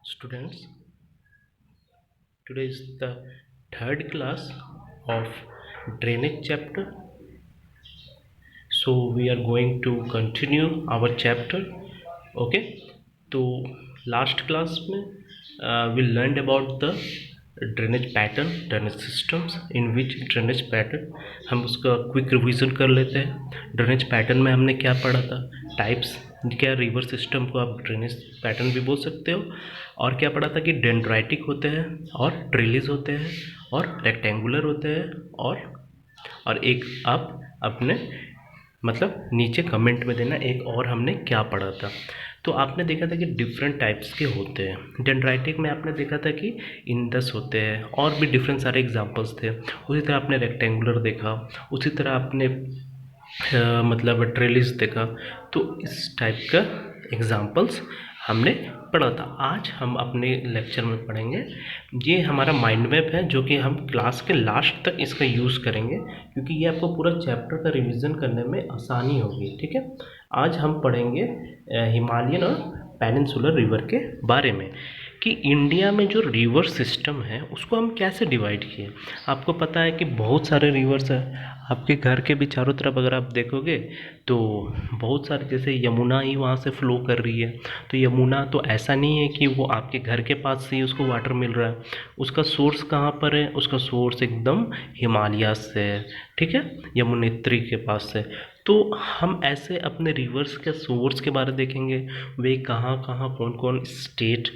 Students, today is the third class of drainage chapter. So we are going to continue our chapter. Okay, तो last class में we learned about the drainage pattern, drainage systems in which drainage pattern, हम उसका quick revision कर लेते हैं। Drainage pattern में हमने क्या पढ़ा था? टाइप्स, क्या रिवर सिस्टम को आप ड्रेनेज पैटर्न भी बोल सकते हो। और क्या पढ़ा था कि डेंड्राइटिक होते हैं और ट्रिलिज होते हैं और रेक्टेंगुलर होते हैं और एक आप अपने मतलब नीचे कमेंट में देना एक और हमने क्या पढ़ा था। तो आपने देखा था कि डिफरेंट टाइप्स के होते हैं। डेंड्राइटिक में आपने देखा था कि इंडस होते हैं और भी डिफरेंट सारे एग्जांपल्स थे। उसी तरह आपने रेक्टेंगुलर देखा, उसी तरह आपने मतलब ट्रेलिस देखा। तो इस टाइप का एग्जांपल्स हमने पढ़ा था। आज हम अपने लेक्चर में पढ़ेंगे। ये हमारा माइंड मैप है जो कि हम क्लास के लास्ट तक इसका यूज़ करेंगे, क्योंकि ये आपको पूरा चैप्टर का रिवीजन करने में आसानी होगी। ठीक है, आज हम पढ़ेंगे हिमालयन और पेनिनसुलर रिवर के बारे में कि इंडिया में जो रिवर सिस्टम है उसको हम कैसे डिवाइड किए। आपको पता है कि बहुत सारे रिवर्स हैं आपके घर के भी चारों तरफ। अगर आप देखोगे तो बहुत सारे, जैसे यमुना ही वहाँ से फ़्लो कर रही है। तो यमुना तो ऐसा नहीं है कि वो आपके घर के पास से ही उसको वाटर मिल रहा है। उसका सोर्स कहाँ पर है? उसका सोर्स एकदम हिमालय से है। ठीक है, यमुनेत्री के पास से। तो हम ऐसे अपने रिवर्स के सोर्स के बारे में देखेंगे, वे कहाँ कहाँ कौन कौन स्टेट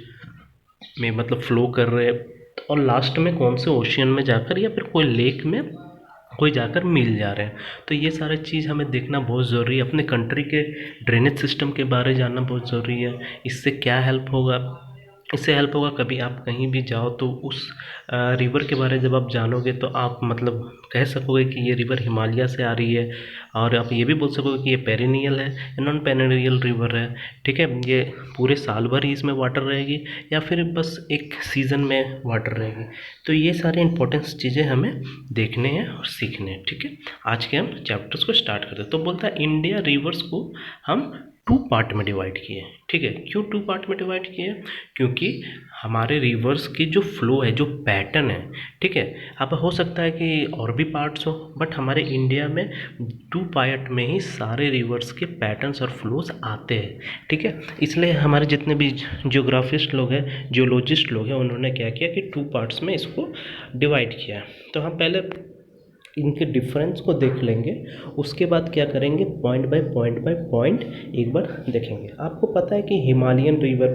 में मतलब फ़्लो कर रहे हैं और लास्ट में कौन से ओशियन में जाकर या फिर कोई लेक में कोई जाकर मिल जा रहे हैं। तो ये सारी चीज़ हमें देखना बहुत ज़रूरी है। अपने कंट्री के ड्रेनेज सिस्टम के बारे में जानना बहुत ज़रूरी है। इससे क्या हेल्प होगा? इससे हेल्प होगा कभी आप कहीं भी जाओ तो उस रिवर के बारे में जब आप जानोगे तो आप मतलब कह सकोगे कि ये रिवर हिमालय से आ रही है। और आप ये भी बोल सकोगे कि ये पेरिनियल है या नॉन पेरिनियल रिवर है। ठीक है, ये पूरे साल भर ही इसमें वाटर रहेगी या फिर बस एक सीज़न में वाटर रहेगी। तो ये सारे इंपॉर्टेंस चीज़ें हमें देखने हैं और सीखने हैं। ठीक है, आज के हम चैप्टर्स को स्टार्ट करते हैं। तो बोलता है इंडिया रिवर्स को हम टू पार्ट में डिवाइड किए। ठीक है, क्यों टू पार्ट में डिवाइड किए? क्योंकि हमारे रिवर्स की जो फ्लो है, जो पैटर्न है, ठीक है, अब हो सकता है कि और भी पार्ट्स हो, बट हमारे इंडिया में टू पार्ट में ही सारे रिवर्स के पैटर्न्स और फ्लोज आते हैं। ठीक है, इसलिए हमारे जितने भी ज्योग्राफिस्ट लोग हैं, जियोलॉजिस्ट लोग हैं, उन्होंने क्या किया कि टू पार्ट्स में इसको डिवाइड किया। तो हम पहले इनके डिफरेंस को देख लेंगे, उसके बाद क्या करेंगे, पॉइंट बाय पॉइंट एक बार देखेंगे। आपको पता है कि हिमालयन रिवर,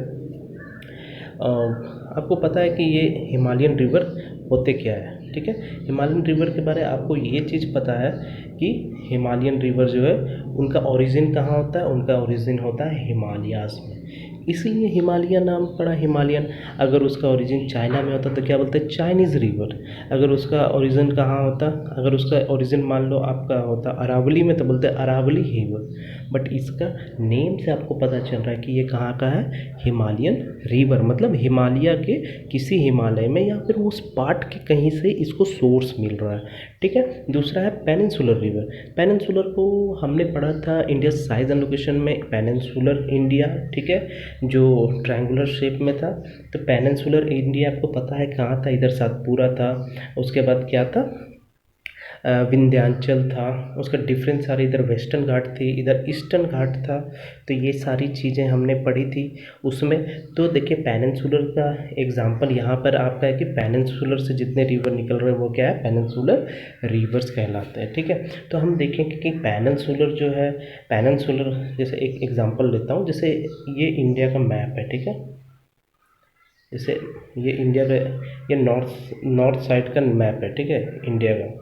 आपको पता है कि ये हिमालयन रिवर होते क्या है। ठीक है, हिमालयन रिवर के बारे में आपको ये चीज़ पता है कि हिमालयन रिवर जो है उनका ओरिजिन कहाँ होता है? उनका ओरिजिन होता है हिमालयाज़ में, इसीलिए हिमालय नाम पड़ा हिमालयन। अगर उसका ओरिजिन चाइना में होता तो क्या बोलते हैं? Chinese river. अगर उसका ओरिजिन कहाँ होता, अगर उसका ओरिजिन मान लो आपका होता अरावली में तो बोलते हैं अरावली रिवर। बट इसका नेम से आपको पता चल रहा है कि ये कहाँ का है? हिमालयन रिवर, मतलब हिमालय के किसी हिमालय में या फिर उस पार्ट के कहीं से इसको सोर्स मिल रहा है। ठीक है, दूसरा है पेनिनसुलर रिवर। पेनिनसुलर को हमने पढ़ा था इंडिया साइज एंड लोकेशन में, पेनिनसुलर इंडिया। ठीक है, जो ट्रायंगुलर शेप में था। तो पेनिनसुलर इंडिया आपको पता है कहाँ था? इधर सातपुरा था, उसके बाद क्या था, विंध्याचल था, उसका डिफरेंस सारे, इधर वेस्टर्न घाट थी, इधर ईस्टर्न घाट था। तो ये सारी चीज़ें हमने पढ़ी थी उसमें। तो देखिए पेनिनसुलर का एग्जांपल यहाँ पर आपका है कि पेनिनसुलर से जितने रिवर निकल रहे हैं वो क्या है? पेनिनसुलर रिवर्स कहलाते हैं। ठीक है, तो हम देखेंगे कि पेनिनसुलर जो है, पेनिनसुलर जैसे एक एग्जांपल लेता हूँ, जैसे ये इंडिया का मैप है। ठीक है, जैसे ये इंडिया का, ये नॉर्थ साइड का मैप है। ठीक है, इंडिया का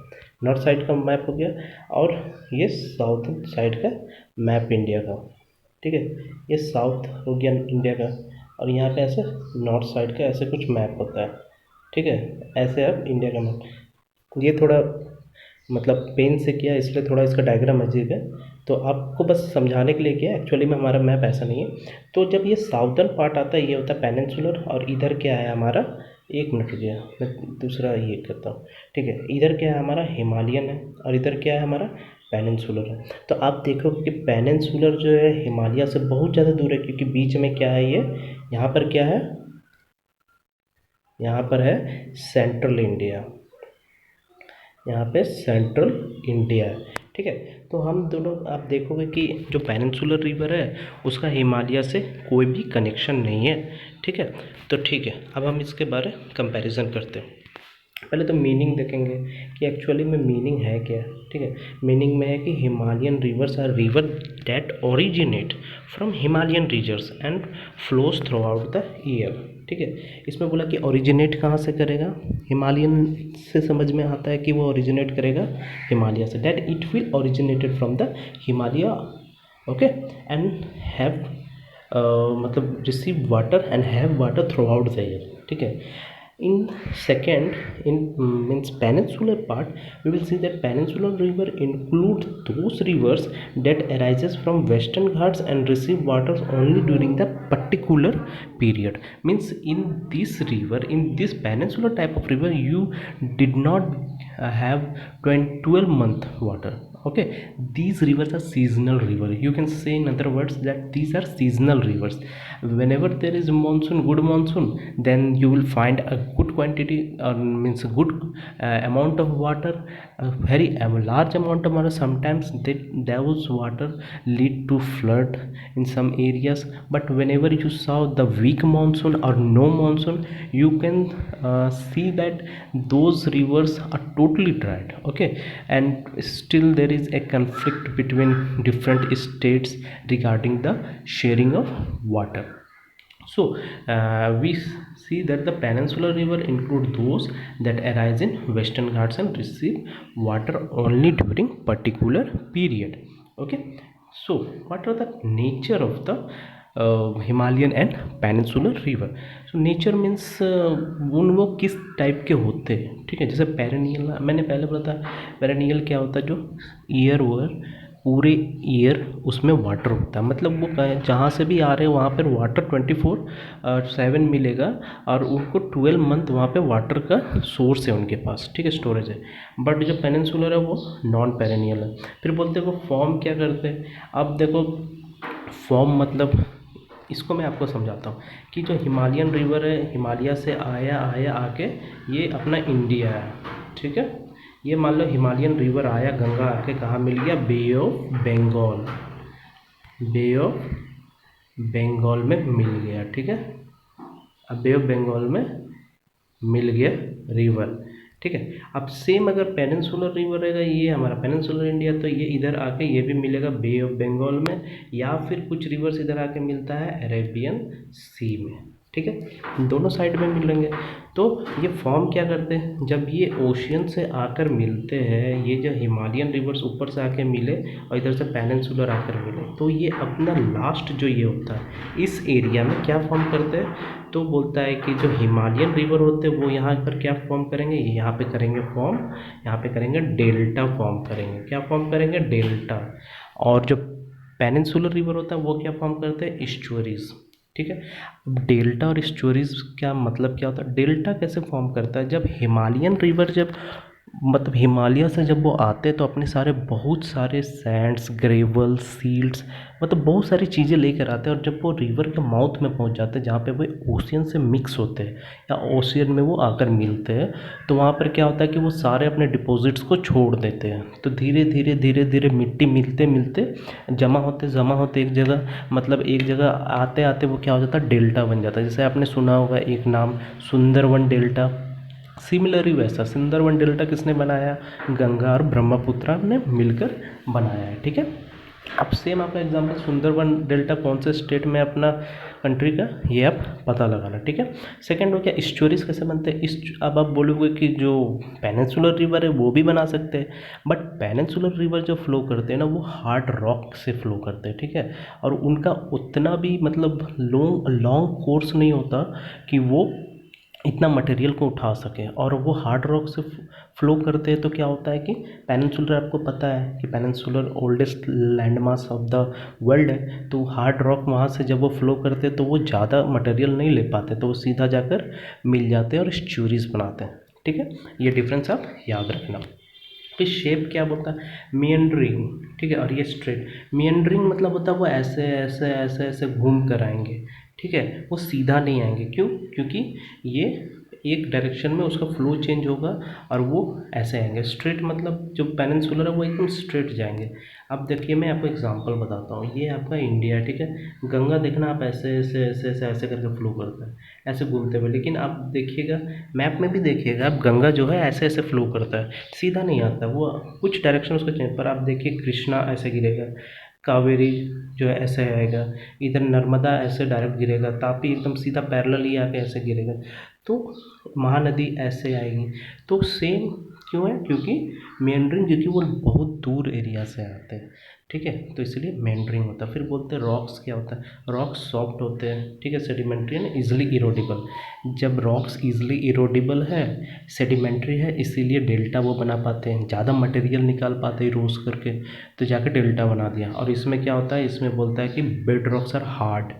नॉर्थ साइड का मैप हो गया और ये साउथ साइड का मैप इंडिया का। ठीक है, ये साउथ हो गया इंडिया का और यहाँ पे ऐसे नॉर्थ साइड का ऐसे कुछ मैप होता है। ठीक है, ऐसे अब इंडिया का मैप, ये थोड़ा मतलब पेन से किया इसलिए थोड़ा इसका डायग्राम अजीब है, तो आपको बस समझाने के लिए किया। एक्चुअली में हमारा मैप ऐसा नहीं है। तो जब ये साउदर्न पार्ट आता है ये होता है पेनिनसुलर, और इधर क्या है हमारा, एक मिनट रुकिए मैं दूसरा ये करता हूँ। ठीक है, इधर क्या है हमारा? हिमालयन है, और इधर क्या है हमारा? पेनिनसुलर है। तो आप देखो कि पेनिनसुलर जो है हिमालय से बहुत ज़्यादा दूर है, क्योंकि बीच में क्या है, ये यहाँ पर क्या है, यहाँ पर है सेंट्रल इंडिया, यहाँ पे सेंट्रल इंडिया है। ठीक है, तो हम दोनों आप देखोगे कि जो पेनिनसुलर रिवर है उसका हिमालय से कोई भी कनेक्शन नहीं है। ठीक है, तो ठीक है, अब हम इसके बारे कंपैरिजन करते हैं। पहले तो मीनिंग देखेंगे कि एक्चुअली में मीनिंग है क्या। ठीक है, मीनिंग में है कि Himalayan rivers are river that originate from Himalayan regions and flows throughout the year. ठीक है, इसमें बोला कि ओरिजिनेट कहाँ से करेगा, हिमालयन से समझ में आता है कि वो ओरिजिनेट करेगा हिमालय से, that it will originated from the Himalaya. Okay, and have मतलब receive water and have water throughout the year. ठीक है, in second, in means peninsular part, we will see that peninsular river include those rivers that arises from western ghats and receive waters only during the particular period. Means in this river, in this peninsular type of river, you did not have 12 month water. Okay, these rivers are seasonal river, you can say in other words that these are seasonal rivers. Whenever there is monsoon, good monsoon, then you will find a good quantity, means a good amount of water, a very large amount of water. Sometimes those water lead to flood in some areas, but whenever you saw the weak monsoon or no monsoon, you can see that those rivers are totally dried. Okay, and still there is a conflict between different states regarding the sharing of water. So we see that the peninsular river include those that arise in western ghats and receive water only during particular period. Okay, so what are the nature of the Himalayan and peninsular river. So nature means उन वो किस type के होते हैं। ठीक है, जैसे perennial, मैंने पहले बोला था पेरेनियल क्या होता है, जो ईयर ओवर पूरे ईयर उसमें वाटर होता है, मतलब वो जहाँ से भी आ रहे हैं वहाँ पर वाटर 24/7 मिलेगा, और उनको 12 मंथ वहाँ पे वाटर का सोर्स है उनके पास। ठीक है, स्टोरेज है। बट जो पेनिनसुलर है वो नॉन पेरेनियल है। फिर बोलते हैं वो फॉर्म क्या करते हैं। अब देखो फॉर्म मतलब, इसको मैं आपको समझाता हूँ कि जो हिमालयन रिवर है, हिमालय से आया आया आके ये अपना इंडिया है। ठीक है, ये मान लो हिमालयन रिवर आया, गंगा आके कहाँ मिल गया, bay of Bengal, bay of Bengal में मिल गया। ठीक है, अब बे ऑफ बंगाल में मिल गया रिवर। ठीक है, अब सेम अगर पेनिनसुलर रिवर रहेगा, ये हमारा पेनिनसुलर इंडिया, तो ये इधर आके ये भी मिलेगा बे ऑफ बंगाल में, या फिर कुछ रिवर्स इधर आके मिलता है अरेबियन सी में। ठीक है, दोनों साइड में मिलेंगे। तो ये फॉर्म क्या करते हैं, जब ये ओशियन से आकर मिलते हैं, ये जो हिमालयन रिवर्स ऊपर से आके मिले और इधर से पेनिनसुलर आकर मिले, तो ये अपना लास्ट जो ये होता है इस एरिया में क्या फॉर्म करते हैं, तो बोलता है कि जो हिमालयन रिवर होते हैं वो यहाँ पर क्या फॉर्म करेंगे, यहाँ पे करेंगे फॉर्म, यहाँ पे करेंगे डेल्टा फॉर्म करेंगे। क्या फॉर्म करेंगे, डेल्टा। और जो पेनिनसुलर रिवर होता है वो क्या फॉर्म करते हैं, एस्चुअरीज। ठीक है, अब डेल्टा और एस्चुअरीज क्या मतलब क्या होता है, डेल्टा कैसे फॉर्म करता है, जब हिमालयन रिवर जब मतलब हिमालय से जब वो आते हैं तो अपने सारे बहुत सारे सैंड्स, ग्रेवल, सील्ड्स, मतलब बहुत सारी चीज़ें लेकर आते हैं, और जब वो रिवर के माउथ में पहुंच जाते हैं जहाँ पे वो ओशियन से मिक्स होते हैं या ओशियन में वो आकर मिलते हैं, तो वहाँ पर क्या होता है कि वो सारे अपने डिपॉजिट्स को छोड़ देते हैं। तो धीरे धीरे धीरे धीरे मिट्टी मिलते मिलते जमा होते एक जगह, मतलब एक जगह आते आते वो क्या हो जाता है, डेल्टा बन जाता है। जैसे आपने सुना होगा एक नाम, सुंदरवन डेल्टा। सिमिलरली वैसा सुंदरवन डेल्टा किसने बनाया, गंगा और ब्रह्मपुत्र ने मिलकर बनाया है। ठीक है, अब सेम आपका एग्जांपल, सुंदरवन डेल्टा कौन से स्टेट में अपना कंट्री का, ये आप पता लगाना। ठीक है, सेकंड हो गया स्टोरीज कैसे बनते हैं। इस अब आप बोलोगे कि जो पेनिनसुलर रिवर है वो भी बना सकते हैं, बट पेनिनसुलर रिवर जो फ्लो करते हैं ना वो हार्ड रॉक से फ्लो करते हैं। ठीक है, और उनका उतना भी मतलब लॉन्ग कोर्स नहीं होता कि वो इतना मटेरियल को उठा सके, और वो हार्ड रॉक से फ्लो करते हैं। तो क्या होता है कि पेनिनसुलर, आपको पता है कि peninsular oldest land mass of the world है, तो हार्ड रॉक वहाँ से जब वो फ्लो करते हैं तो वो ज़्यादा मटेरियल नहीं ले पाते, तो वो सीधा जाकर मिल जाते हैं और स्टोरीज बनाते हैं। ठीक है, ये डिफरेंस आप याद रखना। फिर शेप क्या बोलता है, मियंडरिंग। ठीक है, और ये स्ट्रेट। मियंडरिंग मतलब होता है वो ऐसे ऐसे ऐसे ऐसे घूम कर आएंगे। ठीक है, वो सीधा नहीं आएंगे, क्यों, क्योंकि ये एक डायरेक्शन में उसका फ्लो चेंज होगा और वो ऐसे आएंगे। स्ट्रेट मतलब जो पेनिनसुलर है वो एकदम स्ट्रेट जाएंगे। अब देखिए मैं आपको एग्जांपल बताता हूँ। ये आपका इंडिया है, ठीक है। गंगा देखना आप ऐसे ऐसे ऐसे ऐसे ऐसे करके फ्लो करता है, ऐसे घूमते हुए। लेकिन आप देखिएगा मैप में भी देखिएगा, आप गंगा जो है ऐसे ऐसे फ्लो करता है, सीधा नहीं आता, वो कुछ डायरेक्शन उसका चेंज। पर आप देखिए कृष्णा ऐसे गिरेगा, कावेरी जो है ऐसे आएगा, इधर नर्मदा ऐसे डायरेक्ट गिरेगा, तापी एकदम सीधा पैरेलल ही आके ऐसे गिरेगा, तो महानदी ऐसे आएगी। तो सेम क्यों है? क्योंकि मेंड्रिंग, क्योंकि वो बहुत दूर एरिया से आते हैं, ठीक है, तो इसलिए मेंड्रिंग होता है। फिर बोलते हैं रॉक्स क्या होता है? रॉक्स सॉफ्ट होते हैं, ठीक है, सेडिमेंट्री है, इजिली इरोडेबल। जब रॉक्स इजिली इरोडेबल है, सेडिमेंट्री है, इसीलिए डेल्टा वो बना पाते हैं, ज़्यादा मटेरियल निकाल पाते हैं रोज करके, तो जाकर डेल्टा बना दिया। और इसमें क्या होता है? इसमें बोलता है कि bed rocks are hard,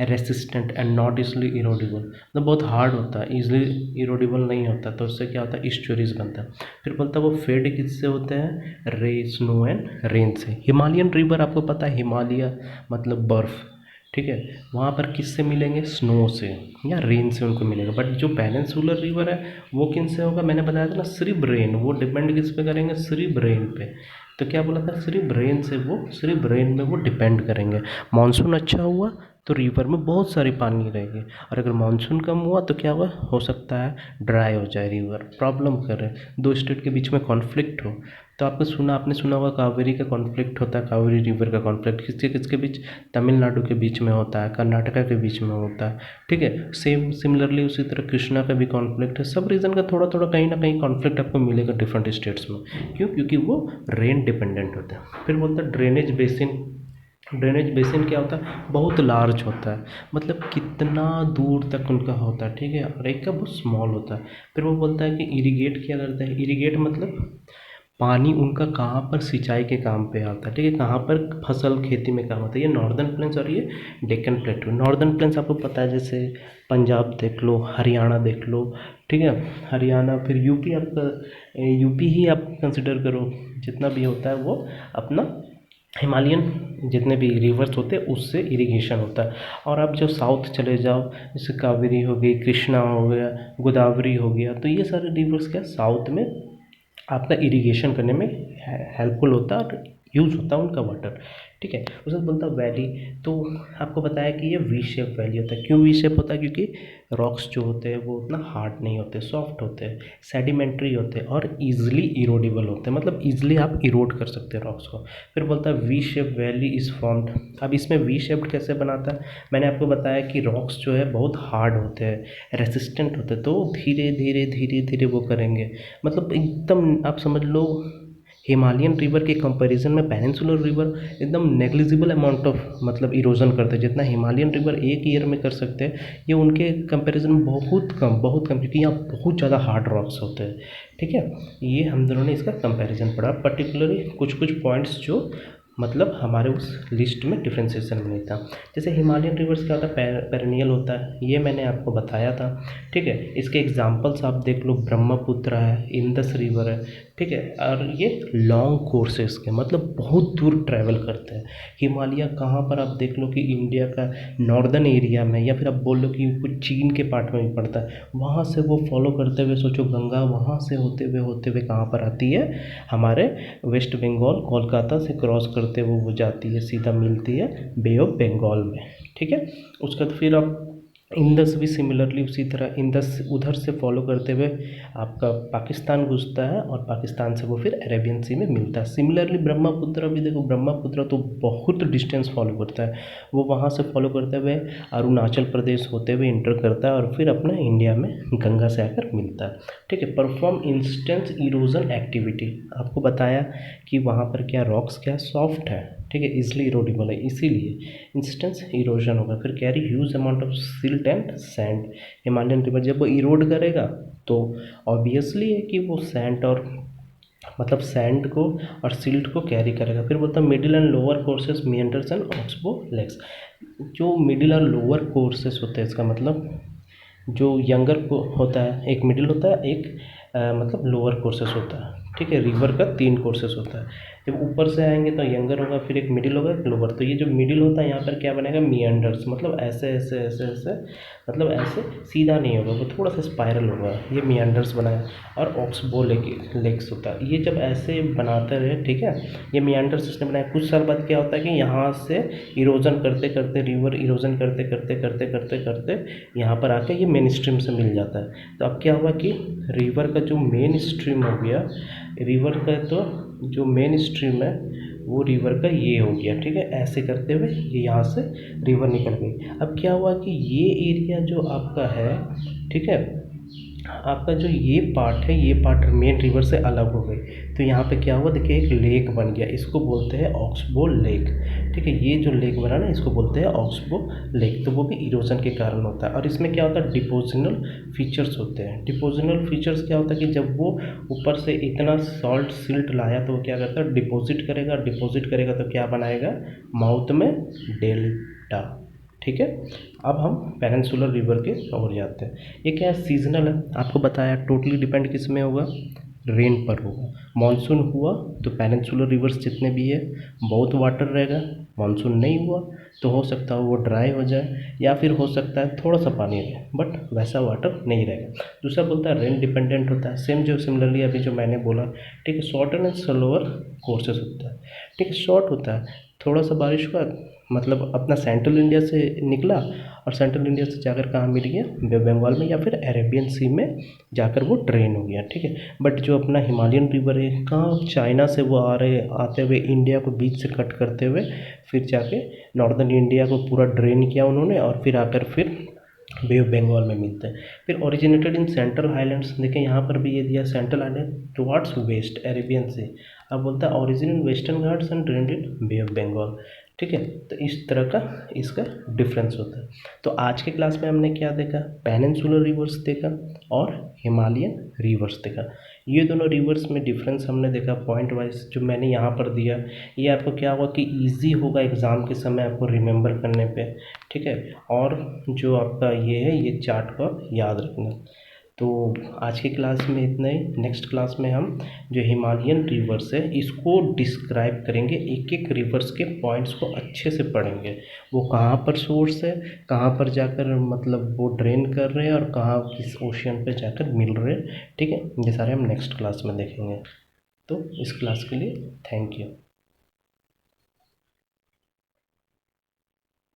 resistant and not easily erodible. मतलब बहुत हार्ड होता है, इजली इरोडेबल नहीं होता, तो उससे क्या होता है? ईस्चुरीज बनता है। फिर बोलता है वो फेड किससे होते हैं? रे, स्नो एंड रेन से। हिमालयन रिवर आपको पता है, हिमालय मतलब बर्फ़, ठीक है, वहाँ पर किससे मिलेंगे? स्नो से या रेन से उनको मिलेगा। बट जो पेनिनसुलर रिवर है वो किन से होगा? मैंने बताया था ना, सिर्फ रेन। वो डिपेंड किस पे करेंगे? सिर्फ रेन पे। तो क्या बोला था? सिर्फ रेन से, वो सिर्फ रेन में वो डिपेंड करेंगे। मानसून अच्छा हुआ तो रिवर में बहुत सारी पानी रहेगी, और अगर मानसून कम हुआ तो क्या हुआ? हो सकता है ड्राई हो जाए रिवर, प्रॉब्लम करे, दो स्टेट के बीच में कॉन्फ्लिक्ट हो। तो आपने सुना होगा कावेरी का कॉन्फ्लिक्ट होता है, कावेरी रिवर का कॉन्फ्लिक्ट किसके किसके बीच? तमिलनाडु के बीच में होता है, कर्नाटका के बीच में होता है, ठीक है। सेम सिमिलरली उसी तरह कृष्णा का भी कॉन्फ्लिक्ट है। सब रीजन का थोड़ा थोड़ा कहीं ना कहीं कॉन्फ्लिक्ट आपको मिलेगा डिफरेंट स्टेट्स में। क्यों? क्योंकि वो रेन डिपेंडेंट होता है। फिर बोलता है ड्रेनेज बेसिन। ड्रेनेज बेसिन क्या होता है? बहुत लार्ज होता है, मतलब कितना दूर तक उनका होता है, ठीक है, और एक का बहुत स्मॉल होता है। फिर वो बोलता है कि इरिगेट क्या करता है? इरिगेट मतलब पानी उनका कहाँ पर सिंचाई के काम पे आता है, ठीक है, कहाँ पर फसल खेती में काम आता है। ये नॉर्दर्न प्लेन्स और ये डेक्कन प्लेटू। नॉर्दर्न प्लेन्स आपको पता है, जैसे पंजाब देख लो, हरियाणा देख लो, ठीक है, हरियाणा, फिर यूपी। आपका यूपी ही आप कंसिडर करो, जितना भी होता है वो अपना हिमालयन जितने भी रिवर्स होते हैं उससे इरिगेशन होता है। और आप जो साउथ चले जाओ, जैसे कावेरी हो गई, कृष्णा हो गया, गोदावरी हो गया, तो ये सारे रिवर्स क्या साउथ में आपका इरिगेशन करने में हेल्पफुल होता है और यूज़ होता है उनका वाटर, ठीक है। उसके बाद बोलता है वैली। तो आपको बताया कि ये वी शेप वैली होता है। क्यों वी शेप होता है? क्योंकि रॉक्स जो होते हैं वो उतना हार्ड नहीं होते, सॉफ्ट होते हैं, सेडिमेंट्री होते हैं और ईजिली इरोडेबल होते हैं, मतलब ईजिली आप इरोड कर सकते हैं रॉक्स को। फिर बोलता है V shape valley is formed. अब इसमें वी शेप्ड कैसे बनाता है? मैंने आपको बताया कि रॉक्स जो है बहुत हार्ड होते हैं, रेसिस्टेंट होते हैं, तो धीरे धीरे धीरे धीरे वो करेंगे, मतलब एकदम आप समझ लो हिमालयन रिवर के कंपैरिजन में पेनिनसुलर रिवर एकदम नेग्लिजिबल अमाउंट ऑफ मतलब इरोजन करते हैं। जितना हिमालयन रिवर एक ईयर में कर सकते हैं, ये उनके कंपैरिजन में बहुत कम, बहुत कम, क्योंकि यहाँ बहुत ज़्यादा हार्ड रॉक्स होते हैं, ठीक है। ये हम दोनों ने इसका कंपैरिजन पढ़ा, पर्टिकुलरली कुछ कुछ पॉइंट्स जो मतलब हमारे उस लिस्ट में डिफ्रेंसिएशन में नहीं था। जैसे हिमालयन रिवर्स क्या होता है? पेरेनियल होता है, ये मैंने आपको बताया था, ठीक है। इसके एग्जांपल्स आप देख लो, ब्रह्मपुत्र है, इंदस रिवर है, ठीक है, और ये लॉन्ग कोर्सेस के मतलब बहुत दूर ट्रैवल करते हैं। हिमालय कहाँ पर? आप देख लो कि इंडिया का नॉर्दर्न एरिया में, या फिर आप बोल लो कि कुछ चीन के पार्ट में भी पड़ता है, वहाँ से वो फॉलो करते हुए, सोचो गंगा वहाँ से होते हुए कहाँ पर आती है? हमारे वेस्ट बंगाल, कोलकाता से क्रॉस करते हुए वो जाती है, सीधा मिलती है बे ऑफ बंगाल में, ठीक है। उसके बाद फिर आप इंदस भी सिमिलरली उसी तरह इंदस उधर से फॉलो करते हुए आपका पाकिस्तान घुसता है, और पाकिस्तान से वो फिर अरेबियन सी में मिलता है। सिमिलरली ब्रह्मपुत्र भी देखो, ब्रह्मपुत्र तो बहुत डिस्टेंस फॉलो करता है, वो वहाँ से फॉलो करते हुए अरुणाचल प्रदेश होते हुए इंटर करता है, और फिर अपना इंडिया में गंगा से आकर मिलता है, ठीक है। Perform instance erosion activity. आपको बताया कि वहाँ पर क्या रॉक्स क्या सॉफ्ट है, ठीक है, इसलिए इरोडेबल है, इसीलिए इंस्टेंस इरोजन होगा। फिर carry huge amount of silt and sand. Himalayan river जब वो इरोड करेगा तो ऑब्वियसली है कि वो सैंड और मतलब सैंड को और सिल्ट को कैरी करेगा। फिर बोलता है middle and lower courses meanders and oxbow lakes. जो मिडिल और लोअर कोर्सेस होते हैं, इसका मतलब जो यंगर को होता है, एक मिडिल होता है, एक मतलब लोअर कोर्सेस होता है, ठीक है। रिवर का 3 कोर्सेस होता है। जब ऊपर से आएंगे तो यंगर होगा, फिर एक मिडिल होगा, एक लोअर। तो ये जो मिडिल होता है यहाँ पर क्या बनेगा, मियंडर्स, मतलब ऐसे ऐसे ऐसे ऐसे, मतलब ऐसे सीधा नहीं होगा, वो थोड़ा सा स्पाइरल होगा, ये मियंडर्स बनाया। और ऑक्सबो लेक्स होता है, ये जब ऐसे बनाते रहे, ठीक है, ये मियंडर्स इसने बनाया। कुछ साल बाद क्या होता है कि यहाँ से इरोजन करते करते, रिवर इरोजन करते करते करते करते करते यहाँ पर आके ये मेन स्ट्रीम से मिल जाता है। तो अब क्या हुआ कि रिवर का जो मेन स्ट्रीम हो गया, रिवर का तो जो मेन स्ट्रीम है वो रिवर का ये हो गया, ठीक है। ऐसे करते हुए ये यहाँ से रिवर निकल गई। अब क्या हुआ कि ये एरिया जो आपका है, ठीक है, आपका जो ये पार्ट है, ये पार्ट मेन रिवर से अलग हो गई। तो यहाँ पे क्या हुआ, देखिए एक लेक बन गया, इसको बोलते हैं ऑक्सबो लेक, ठीक है। ये जो लेक बना ना, इसको बोलते हैं ऑक्सबो लेक। तो वो भी इरोजन के कारण होता है। और इसमें क्या होता है, डिपोजिनल फीचर्स होते हैं। डिपोजिनल फीचर्स क्या होता है कि जब वो ऊपर से इतना सॉल्ट सिल्ट लाया तो वो क्या करता है, डिपॉजिट करेगा। डिपॉजिट करेगा तो क्या बनाएगा, माउथ में डेल्टा, ठीक है। अब हम पेनिनसुलर रिवर के ओर जाते हैं। ये क्या है, सीजनल है, आपको बताया। टोटली डिपेंड किस में होगा, रेन पर होगा। मानसून हुआ तो पेनिनसुलर रिवर्स जितने भी है बहुत वाटर रहेगा। मानसून नहीं हुआ तो हो सकता है वो ड्राई हो जाए, या फिर हो सकता है थोड़ा सा पानी रहे, बट वैसा वाटर नहीं रहेगा। दूसरा बोलता है रेन डिपेंडेंट होता है, सेम जो सिमिलरली अभी जो मैंने बोला, ठीक है। शॉर्ट एंड स्लोअर कोर्सेस होता है, ठीक है। शॉर्ट होता है, थोड़ा सा बारिश हुआ, मतलब अपना सेंट्रल इंडिया से निकला और सेंट्रल इंडिया से जाकर कहाँ मिल गया, बे बंगाल में या फिर अरेबियन सी में जाकर वो ड्रेन हो गया, ठीक है। बट जो अपना हिमालयन रिवर है, कहाँ, चाइना से वो आते हुए इंडिया को बीच से कट करते हुए फिर जाके नॉर्दर्न इंडिया को पूरा ड्रेन किया उन्होंने, और फिर आकर फिर बे ऑफ बंगाल में मिलते हैं। फिर ओरिजिनेटेड इन सेंट्रल हाईलैंड्स, देखें यहाँ पर भी ये दिया, central highland towards west Arabian sea. अब बोलता है origin in western Ghats and drained in bay of Bengal, ठीक है। तो इस तरह का इसका डिफरेंस होता है। तो आज के क्लास में हमने क्या देखा, पेनिनसुलर रिवर्स देखा और हिमालयन रिवर्स देखा। ये दोनों रिवर्स में डिफरेंस हमने देखा पॉइंट वाइज, जो मैंने यहाँ पर दिया। ये आपको क्या होगा कि इजी होगा एग्ज़ाम के समय आपको रिमेंबर करने पे, ठीक है। और जो आपका ये है, ये चार्ट को आप याद रखना। तो आज की क्लास में इतना ही। नेक्स्ट क्लास में हम जो हिमालयन रिवर्स है इसको डिस्क्राइब करेंगे, एक एक रिवर्स के पॉइंट्स को अच्छे से पढ़ेंगे। वो कहाँ पर सोर्स है, कहाँ पर जाकर मतलब वो ड्रेन कर रहे हैं, और कहाँ किस ओशियन पे जाकर मिल रहे हैं, ठीक है। ये सारे हम नेक्स्ट क्लास में देखेंगे। तो इस क्लास के लिए थैंक यू।